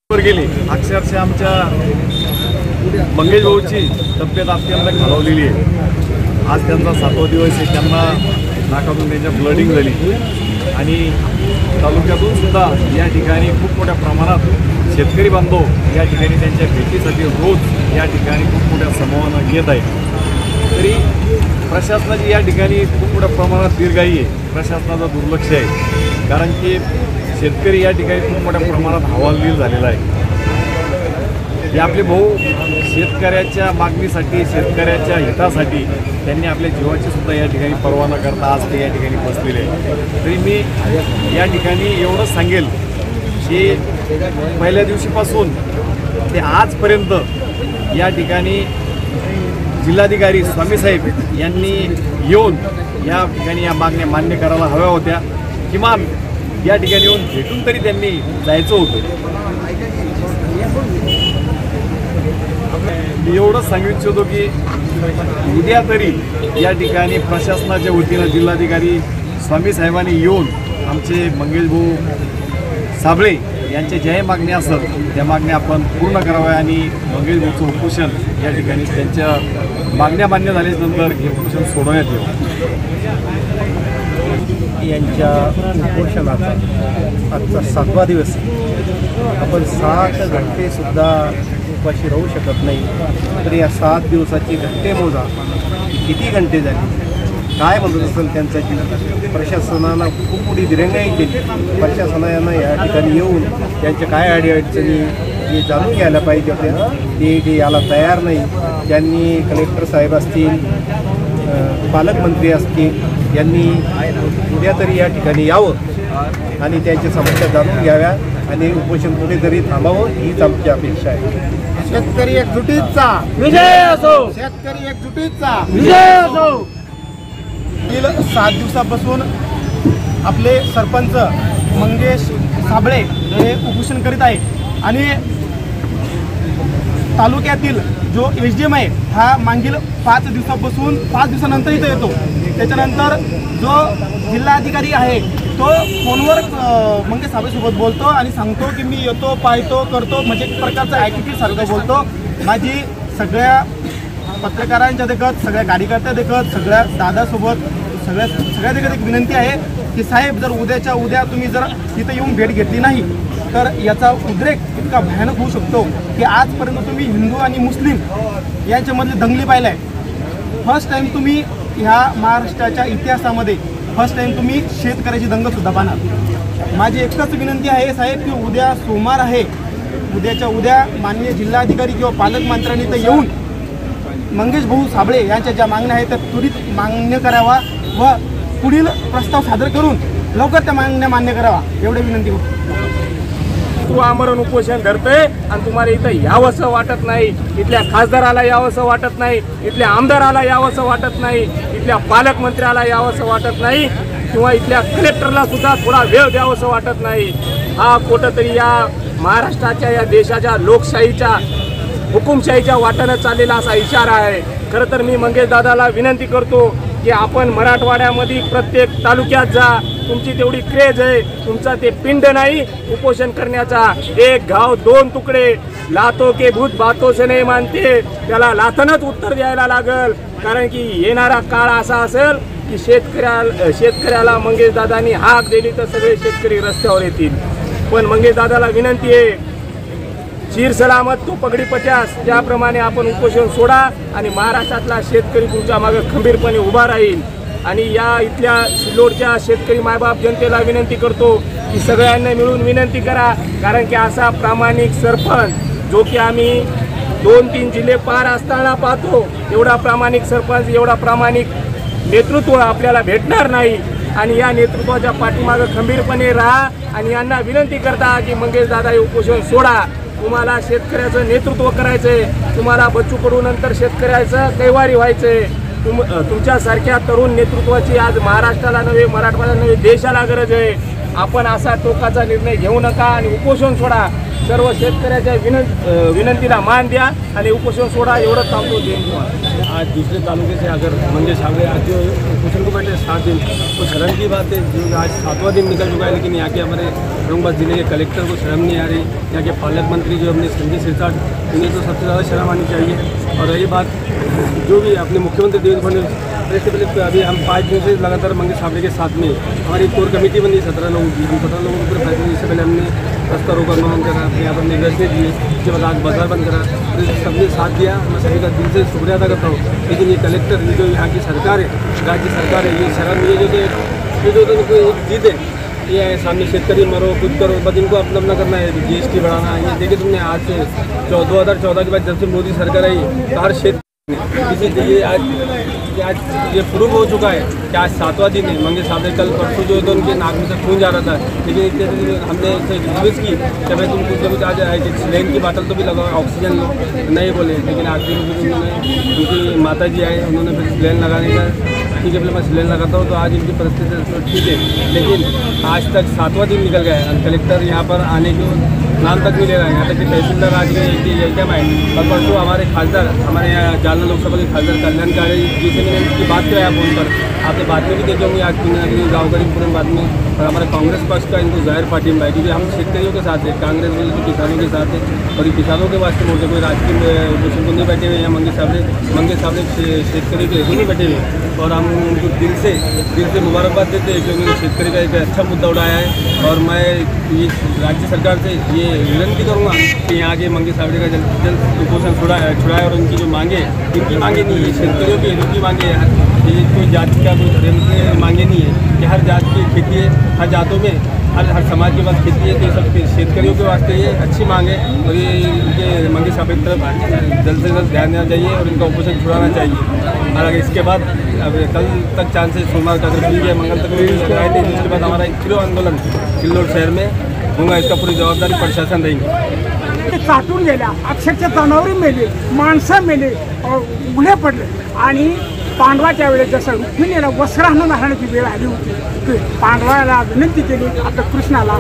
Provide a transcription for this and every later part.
वर गेली। अक्षरशः आमच्या मंगेश भाऊची तब्येत अत्यंत खालावलेली आहे। आज त्यांचा 7वा दिवस आहे। त्यांना नाकातून त्यांच्या ब्लडिंग झाली आणि तालुक्यातून सुद्धा या ठिकाणी खूप मोठ्या प्रमाणात शेतकरी बांधव या ठिकाणी त्यांच्या भेटीसाठी रोज या ठिकाणी खूप मोठ्या समूहानं येत आहेत। तरी प्रशासनाची या ठिकाणी खूप मोठ्या प्रमाणात दीर्घाई आहे। प्रशासनाचं दुर्लक्ष आहे, कारण की शेतकरी या ठिकाणी खूप मोठ्या प्रमाणात हवालदिल झालेला आहे। हे आपले भाऊ शेतकऱ्याच्या मागणीसाठी, शेतकऱ्याच्या हितासाठी त्यांनी आपल्या जीवाची सुद्धा या ठिकाणी पर्वा न करता आज ते या ठिकाणी बसलेले आहे। तरी मी या ठिकाणी एवढंच सांगेल की पहिल्या दिवशीपासून ते आजपर्यंत या ठिकाणी जिल्हाधिकारी स्वामीसाहेब यांनी येऊन या ठिकाणी या मागण्या मान्य करायला हव्या होत्या। किमान या ठिकाणी येऊन भेटून तरी त्यांनी जायचं होतं। मी एवढंच सांगू इच्छितो की उद्या तरी या ठिकाणी प्रशासनाच्या वतीनं जिल्हाधिकारी स्वामी साहेबांनी येऊन आमचे मंगेश भाऊ साबळे यांच्या ज्या मागण्या असतात त्या मागण्या आपण पूर्ण कराव्या आणि मंगेश भाऊचं उपोषण या ठिकाणी त्यांच्या मागण्या मान्य झाल्यानंतर हे उपोषण सोडवण्यात येऊ। यांच्या उपोषणाचा आजचा 7वा दिवस। आपण 7 घंटेसुद्धा उपाशी राहू शकत नाही। तर या 7 दिवसाची घंटे मोजा, किती घंटे झाले, काय म्हणत असेल त्यांचं प्रशासनानं खूप मोठी दिरंगाई केली। प्रशासनानं या ठिकाणी येऊन त्यांच्या काय अडीअडचणी हे जाणून घ्यायला पाहिजे होते, ते याला तयार नाही। त्यांनी कलेक्टर साहेब असतील, पालकमंत्री असतील, यांनी उद्या तरी या ठिकाणी यावं आणि त्यांच्या समस्या जाणून घ्याव्या आणि उपोषण कुठेतरी थांबावं हीच आमची अपेक्षा आहे। शेतकरी एकजुटीचा विजय असो, शेतकरी एकजुटीचा विजय असो। गेली 7 दिवसापासून आपले सरपंच मंगेश साबळे हे उपोषण करीत आहे आणि तालुक्यातील जो एसडीएम आहे हा मागील 5 दिवसापासून 5 दिवसानंतर इथं येतो। त्याच्यानंतर जो जिल्हाधिकारी आहे तो फोनवर मंगेश साबळेसोबत बोलतो आणि सांगतो की मी येतो, पाहतो, करतो, म्हणजे एक प्रकारचा ॲटिट्यूड सारखं बोलतो। माझी सगळ्या पत्रकारांच्या देखत, सगळ्या कार्यकर्त्या देखत, सगळ्या दादासोबत सगळ्या देखत एक विनंती आहे की साहेब, जर उद्याच्या उद्या तुम्ही जर इथं येऊन भेट घेतली नाही तर याचा उद्रेक इतका भयानक होऊ शकतो की आजपर्यंत तुम्ही हिंदू आणि मुस्लिम यांच्यामधली दंगली पाहिलं आहे। फर्स्ट टाईम तुम्ही ह्या महाराष्ट्राच्या इतिहासामध्ये फर्स्ट टाईम तुम्ही शेतकऱ्याची दंगलसुद्धा पाहणार। माझी एकच विनंती आहे साहेब की उद्या सोमवार आहे, उद्याच्या उद्या माननीय जिल्हाधिकारी किंवा पालकमंत्र्यांनी इथं येऊन मंगेश भाऊ साबळे यांच्या ज्या मागण्या आहेत त्या त्वरित मान्य करावा व पुढील प्रस्ताव सादर करून लवकर त्या मागण्या मान्य करावा एवढी विनंती होती। तू आमरण उपोषण धरतोय आणि तुम्हाला इथं यावंसं वाटत नाही, इथल्या खासदाराला यावंसं वाटत नाही, इथल्या आमदाराला यावंसं वाटत नाही, इथल्या पालकमंत्र्याला यावंसं वाटत नाही किंवा इथल्या कलेक्टरला सुद्धा थोडा वेळ द्यावंसं वाटत नाही। हा कुठंतरी या महाराष्ट्राच्या, या देशाच्या लोकशाहीच्या, हुकुमशाहीच्या वाटेनं चाललेला असा इशारा आहे। खरं तर मी मंगेश दादाला विनंती करतो की आपण मराठवाड्यामध्ये प्रत्येक तालुक्यात जा, तुमची तेवढी क्रेज आहे, तुमचा ते पिंड नाही उपोषण करण्याचा। एक घाव 2 तुकडे, लातो के भूत बातों से नाही मानते, त्याला लाथनच उत्तर द्यायला लागल। कारण की येणारा काळ असा असेल की शेतकऱ्याला मंगेश दादांनी हाक दिली तर सगळे शेतकरी रस्त्यावर येतील। पण मंगेश दादाला विनंती आहे, शिर सलामत तो पगडी 50, त्याप्रमाणे आपण उपोषण सोडा आणि महाराष्ट्रातला शेतकरी तुमच्या मागे खंबीरपणे उभा राहील। आणि या इथल्या सिल्लोडच्या शेतकरी मायबाप जनतेला विनंती करतो की सगळ्यांना मिळून विनंती करा, कारण की असा प्रामाणिक सरपंच जो की आम्ही 2-3 जिल्हे पार असताना पाहतो, एवढा प्रामाणिक सरपंच, एवढा प्रामाणिक नेतृत्व आपल्याला भेटणार नाही। आणि या नेतृत्वाच्या पाठीमागं खंबीरपणे राहा आणि यांना विनंती करता की मंगेश दादा हे उपोषण सोडा। तुम्हाला शेतकऱ्याचं नेतृत्व करायचंय, तुम्हाला बच्चू कडू नंतर शेतकऱ्याचं कैवारी व्हायचंय। तुमच्यासारख्या तरुण नेतृत्वाची आज महाराष्ट्राला नव्हे, मराठवाड्याला नव्हे, देशाला गरज आहे। आपण असा टोकाचा निर्णय घेऊ नका आणि उपोषण सोडा। सर्व शेतकऱ्याच्या विनंतीला मान द्या आणि उपोषण सोडा, एवढंच सांगतो. जयंत कुमार. आज दूसरे तालुके से आकर मंगेश हावड़े आज जो कुशन को बैठे 7 दिन, तो शर्म की बात है जो आज 7वां दिन निकल चुका है, लेकिन यहाँ के हमारे औरंगाबाद जिले के कलेक्टर को शर्म नहीं आ रही। यहाँ के पालक मंत्री जो अपने संजय सिरसाट, उन्हें तो सबसे ज़्यादा शर्म आनी चाहिए। और रही बात जो भी अपने मुख्यमंत्री देवेंद्र फडणवीस, इससे पहले अभी हम 5 दिन से लगातार मंगेश हावड़े के साथ में हमारी कोर कमेटी बनी 17 लोगों की। हम 17 लोगों के ऊपर फैसले, इससे पहले हमने रास्ता रोका आंदोलन करा, अपने यहाँ पर निर्देश दिए, उसके बाद आज बाजार बंद करा, सबने साथ दिया। मैं सभी का दिल से शुक्रिया अदा करता हूँ। लेकिन ये कलेक्टर, ये जो यहाँ की सरकार है, राज्य सरकार है, ये शर्म, ये जो उनको एक जीत है, ये सामने शेतकरी मरो कुछ करो, बस इनको अपना करना है, GST बढ़ाना। ये देखिए तुमने आज से 2014 के बाद जब से मोदी सरकार आई, तो हर क्षेत्र इसी आज ये प्रूव हो चुका है कि आज 7वां दिन है। मंगेश हावड़े कल परसों जो है तो उनके नाक में से खून जा रहा था, लेकिन इतने हमने रिक्वेस्ट की कि भाई तुम कुछ आ जाए, सिलेंडर की बोतल तो भी लगाओ, ऑक्सीजन लो, नहीं बोले। लेकिन आखिर उन्होंने, उनकी माता जी आए, उन्होंने फिर सिलेंडर लगाने का, ठीक है, मैं सिलेंडर लगाता हूँ। तो आज इनकी परिस्थिति ठीक है, लेकिन आज तक 7वां दिन निकल गया है। कलेक्टर यहाँ पर आने के नाम तक नहीं ले रहा है। यहाँ तक कि तहसीलदार आज गए एकदम आए, और परसों हमारे खासदार, हमारे यहाँ जालना लोकसभा के खासदार कल्याणकारी जी से मैंने उनकी बात कराया फ़ोन पर। आपने बाद में भी देखे होंगे आज गाँव गरीब पूरे बाद में। और हमारे कांग्रेस पक्ष का इनको जाहिर पार्टी में, क्योंकि हम शेतकरियों के साथ है, कांग्रेस वाले तो किसानों के साथ है, और ये किसानों के वास्ते मोर्चे कोई राजकीय उपोषण को नहीं बैठे हुए हैं। मंगेश हावड़े शेतकरी के हित नहीं बैठे हुए, और हम उनको दिल से मुबारकबाद देते हैं कि उन्होंने शेतकरी का एक अच्छा मुद्दा उठाया है। और मैं ये राज्य सरकार से ये विनती करूँगा कि यहाँ के मंगेश हावड़े का जल्द कुपोषण छुड़ाए, और उनकी जो मांगे, इनकी मांगे नहीं है, शेतकरियों की इनकी मांगे है। ये कोई जाति का कोई धर्म की मांगे नहीं है कि हर जात की खेती है, हर जातों में हर समाज के पास खेती है, तो ये सब शेतकरियों के वास्ते ये अच्छी मांग है। और ये इनके मंगेश हावड़े की तरफ जल्द से जल्द ध्यान देना चाहिए और इनका कुपोषण छुड़ाना चाहिए। और अगर इसके बाद अब कल तक चांस है, सोमवार का अगर मिल गया, मंगल तक मिल गया, उसके बाद हमारा 1 किलो आंदोलन सिल्लोड शहर में होगा। इसका पूरी जबाबदारी प्रशासन देंगे। चाटून गेल्या, अक्षरशः जनावरे मेले, माणसं मेले, उघडे पडले, आणि पांडवाच्या वेळेस जसं रुक्मिणीला वस्त्राहन घालण्याची वेळ आली होती, की पांडवाला विनंती केली आपल्या कृष्णाला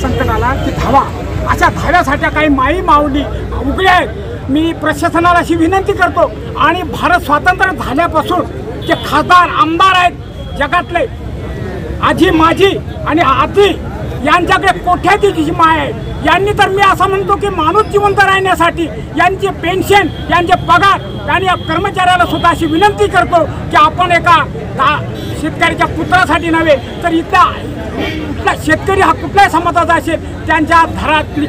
संकटाला की धावा. अशा धाव्यासाठी काही माई माऊली उघडे आहेत. मी प्रशासनाला अशी विनंती करतो, आणि भारत स्वातंत्र्य झाल्यापासून जे खासदार आमदार आहेत जगातले, आजी माजी आणि आजी यांच्याकडे कोट्याधीशाची माय आहे. यांनी तर मी असं म्हणतो की माणूस जिवंत राहण्यासाठी यांचे पेन्शन, यांचे पगार, आणि या कर्मचाऱ्याला सुद्धा अशी विनंती करतो की आपण एका शेतकऱ्याच्या पुत्रासाठी नव्हे तर इथला शेतकरी हा कुठल्याही समाजाचा असेल, त्यांच्या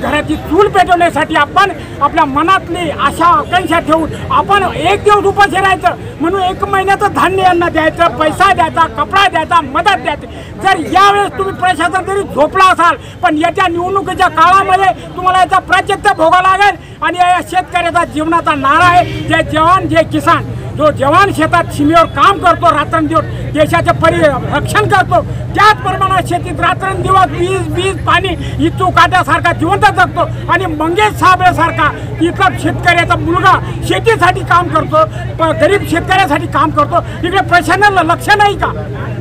घराची चूल पेटवण्यासाठी आपण आपल्या मनातली आशा आकांक्षा ठेवून आपण एक दिवस उपाशी राहायचं. म्हणून 1 महिन्याचं धान्य यांना द्यायचं, पैसा द्यायचा, कपडा द्यायचा, मदत द्यायची. जर यावेळेस तुम्ही प्रशासन जरी झोपला असाल, पण याच्या निवडणुकीच्या काळामध्ये तुम्हाला याचा प्राचित्य भोगावं लागेल. आणि या शेतकऱ्याचा जीवनाचा नारा आहे, जे जवान जे किसान, जो जवान शेतात सीमेवर काम करतो, रात्रंदिवस देशाचे रक्षण करतो, त्याचप्रमाणे शेतीत रात्रंदिवस वीज पाणी इचू काट्यासारखा जिवंत जगतो. आणि मंगेश हावड़ेसारखा इथला शेतकऱ्याचा मुलगा शेतीसाठी काम करतो, गरीब शेतकऱ्यासाठी काम करतो. इकडे प्रशासनाला लक्ष नाही का?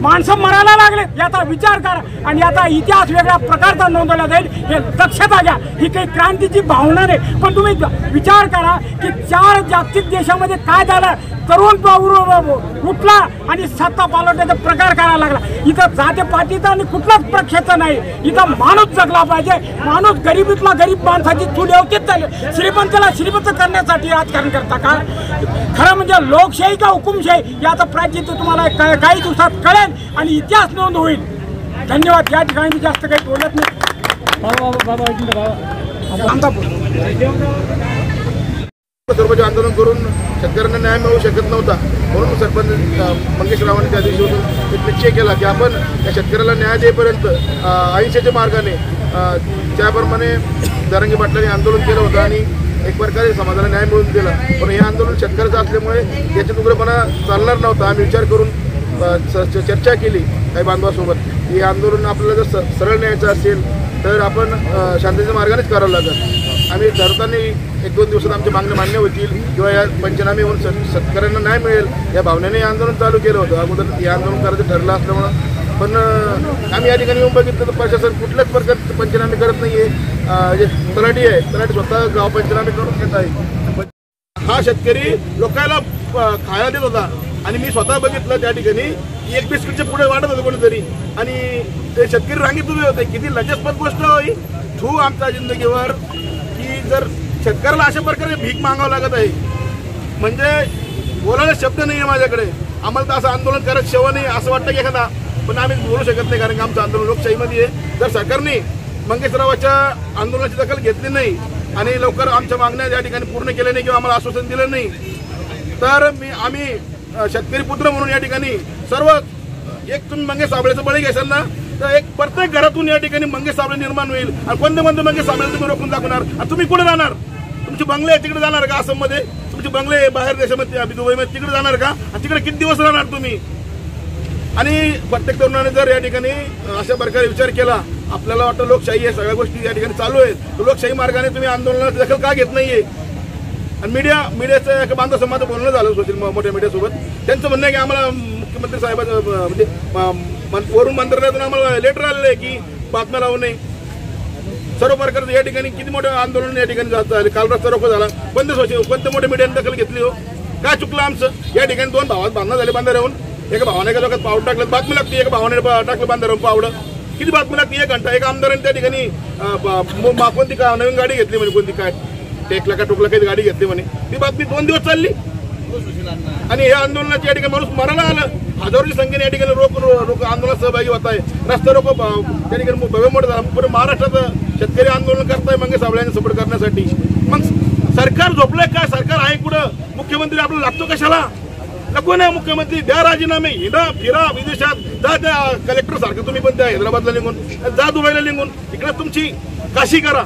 माणसं मरायला लागले, याचा विचार करा. आणि याचा इतिहास वेगळ्या प्रकारचा नोंदवला जाईल, हे लक्षात घ्या. ही काही क्रांतीची भावना नाही, पण तुम्ही विचार करा की 4 जागतिक देशामध्ये काय झालं. तरुण उठला आणि सत्ता पालटण्याचा प्रकार करायला लागला. इथं जातीपातीचा आणि कुठलाच प्रक्षेत्र नाही. इथं माणूस जगला पाहिजे. माणूस गरिबीतला गरीब माणसाची चूल अवतीच झाली. श्रीमंताला श्रीमंत करण्यासाठी राजकारण करता का? खरं म्हणजे लोकशाही का हुकुमशाही याचं प्राचित्य तुम्हाला काही दिवसात कळेल आणि इतिहास नोंद होईल. धन्यवाद. या ठिकाणी मी जास्त काही बोलत नाही. स्वरूपाचे आंदोलन करून शेतकऱ्यांना न्याय मिळू शकत नव्हता, म्हणून सरपंच मंगेश रावांनी त्या दिवशी एक निश्चय केला की आपण या शेतकऱ्याला न्याय देईपर्यंत अहिंसेच्या मार्गाने त्याप्रमाणे जरांगे पाटलांनी आंदोलन केलं होतं आणि एक प्रकारे समाजाला न्याय मिळवून दिला. पण हे आंदोलन शेतकऱ्याचं असल्यामुळे याच्यात उग्रपणा चालणार नव्हता. आम्ही विचार करून चर्चा केली काही बांधवासोबत की आंदोलन आपल्याला जर सरळ न्यायचं असेल तर आपण शांततेच्या मार्गानेच करावं लागेल. आम्ही ठरवताना 1-2 दिवसात आमच्या मागण्या मान्य होतील किंवा या पंचनामे होऊन शेतकऱ्यांना न्याय मिळेल या भावनेने हे आंदोलन चालू केलं होतं. अगोदर हे आंदोलन करायचं ठरलं असल्यामुळं पण आम्ही या ठिकाणी येऊन बघितलं तर प्रशासन कुठल्याच प्रकारचे पंचनामे करत नाही आहे. जे तलाठी आहे तलाठी स्वतः गाव पंचनामे करून घेत आहे. हा शेतकरी लोकांना खायला देत होता आणि मी स्वतः बघितलं त्या ठिकाणी एक बिस्किटच्या पुढे वाटत होतं कोणीतरी आणि ते शेतकरी रांगेत उभे होते. किती लज्जास्पद गोष्ट होई थू आमच्या जिंदगीवर की जर शेतकऱ्याला अशा प्रकारे भीक मागावं लागत आहे म्हणजे बोलायला शब्द नाही आहे माझ्याकडे. आम्हाला तर असं आंदोलन करत शेवा नाही असं वाटतं की एखादा, पण आम्ही बोलू शकत नाही कारण की आमचं आंदोलन लोकशाहीमध्ये आहे. जर सरकारने मंगेशरावाच्या आंदोलनाची दखल घेतली नाही आणि लवकर आमच्या मागण्या या ठिकाणी पूर्ण केल्या नाही किंवा आम्हाला आश्वासन दिलं नाही तर आम्ही शेतकरी पुत्र म्हणून या ठिकाणी सर्व एक तुम्ही मंगेश साबळेचं बळी घेशाल ना तर एक प्रत्येक घरातून या ठिकाणी मंगेश साबळे निर्माण होईल. आणि कोणते मंगेश साबळे तुम्ही रोखून दाखवणार आणि तुम्ही कुठे जाणार? तुमचे बंगले तिकडे जाणार का? आसाममध्ये तुमचे बंगले बाहेर देशामध्ये दुबईमध्ये तिकडे जाणार का? आणि तिकडे किती दिवस राहणार तुम्ही? आणि प्रत्येक तरुणाने जर या ठिकाणी अशा प्रकारे विचार केला आपल्याला वाटतं लोकशाही आहे सगळ्या गोष्टी या ठिकाणी चालू आहेत तर लोकशाही मार्गाने तुम्ही आंदोलनाची दखल का घेत नाहीये? आणि मीडियाचं एका बांधव समाजाचं बोलणं झालं सोशल मोठ्या मीडियासोबत त्यांचं म्हणणं आहे की आम्हाला मुख्यमंत्री साहेबांचं म्हणजे वरून मंत्रालयातून आम्हाला लेटर आलेलं आहे की बातम्या लावू नये. सर्व प्रकारचं या ठिकाणी किती मोठं आंदोलन या ठिकाणी झालं. काल रस्ता रोको झाला. कोणत्या मोठ्या मीडियाने दखल घेतली हो? काय चुकलं आमचं? या ठिकाणी दोन भावात बांधणं झाले बांधा राहून एका भावाने एका लोकात पावड टाकलं बातमी लागते एका भावाने टाकलं बांधा राहून पावडं किती बातमी लागते 1 घंटा. एका आमदाराने त्या ठिकाणी कोणती का नवीन गाडी घेतली म्हणे कोणती काय टेकला का टुकला काही गाडी घेतली म्हणे ती बातमी 2 दिवस चालली आणि या आंदोलनाच्या या ठिकाणी माणूस मरायला आलं. हजारोच्या संख्येने या ठिकाणी लोक आंदोलनात सहभागी होत आहे. रस्ता रोको त्या ठिकाणी भव्य मोठं झाला. पूर्ण महाराष्ट्रात शेतकरी आंदोलन करताय मंगेश साबळेंना सपोर्ट करण्यासाठी. मग सरकार झोपलंय काय? सरकार आहे कुठं? मुख्यमंत्री आपल्याला लागतो कशाला? नको नाही मुख्यमंत्री द्या राजीनामे हिंडा फिरा विदेशात जा त्या कलेक्टर सारखं तुम्ही पण त्या हैदराबादला निघून जा दुबईला निघून इकडे तुमची काशी करा.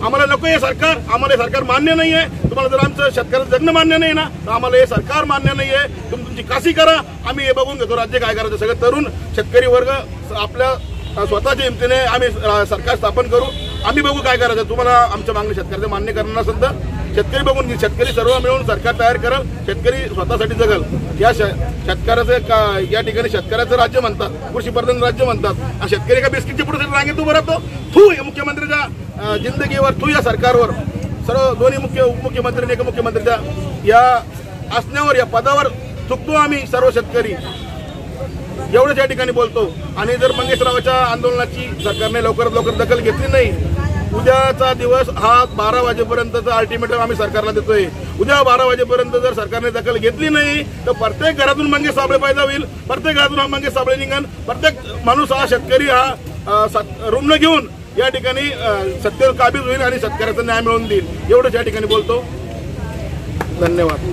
आम्हाला नको हे सरकार. आम्हाला हे सरकार मान्य नाही आहे. तुम्हाला जर आमचं शेतकऱ्याचं जगणं मान्य नाही ना तर आम्हाला हे सरकार मान्य नाही आहे. तुमची काशी करा. आम्ही हे बघून घेतो राज्य काय करायचं. सगळे तरुण शेतकरी वर्ग आपल्या स्वतःच्या हिमतीने आम्ही सरकार स्थापन करू. आम्ही बघू काय करायचं. तुम्हाला आमच्या मागणी शेतकऱ्याचं मान्य करणार नसेल तर शेतकरी बघून शेतकरी सर्व मिळून सरकार तयार करेल. शेतकरी स्वतःसाठी जगल. या शेतकऱ्याचं या ठिकाणी शेतकऱ्याचं राज्य म्हणतात कृषीप्रधान राज्य म्हणतात आणि शेतकरी का बिस्किटच्या पुढे रांगेत उभं राहतो. थू मुख्यमंत्र्याच्या जिंदगीवर थू या सरकारवर. सर्व दोन्ही उपमुख्यमंत्री आणि मुख्यमंत्र्याच्या या असण्यावर या पदावर चुकतो आम्ही सर्व शेतकरी एवढंच या ठिकाणी बोलतो. आणि जर मंगेशरावाच्या आंदोलनाची सरकारने लवकरात लवकर दखल घेतली नाही उद्याचा दिवस हा 12 वाजेपर्यंतचा अल्टिमेटम आम्ही सरकारला देतोय. उद्या 12 वाजेपर्यंत जर सरकारने दखल घेतली नाही तर प्रत्येक घरातून मंगेश साबळे पैदा होईल. प्रत्येक घरातून हा मंगेश साबळे निघन. प्रत्येक माणूस हा शेतकरी हा रुग्ण घेऊन या ठिकाणी सत्तेवर काबीज होईल आणि शेतकऱ्याचा न्याय मिळवून देईल. एवढंच या ठिकाणी बोलतो. धन्यवाद.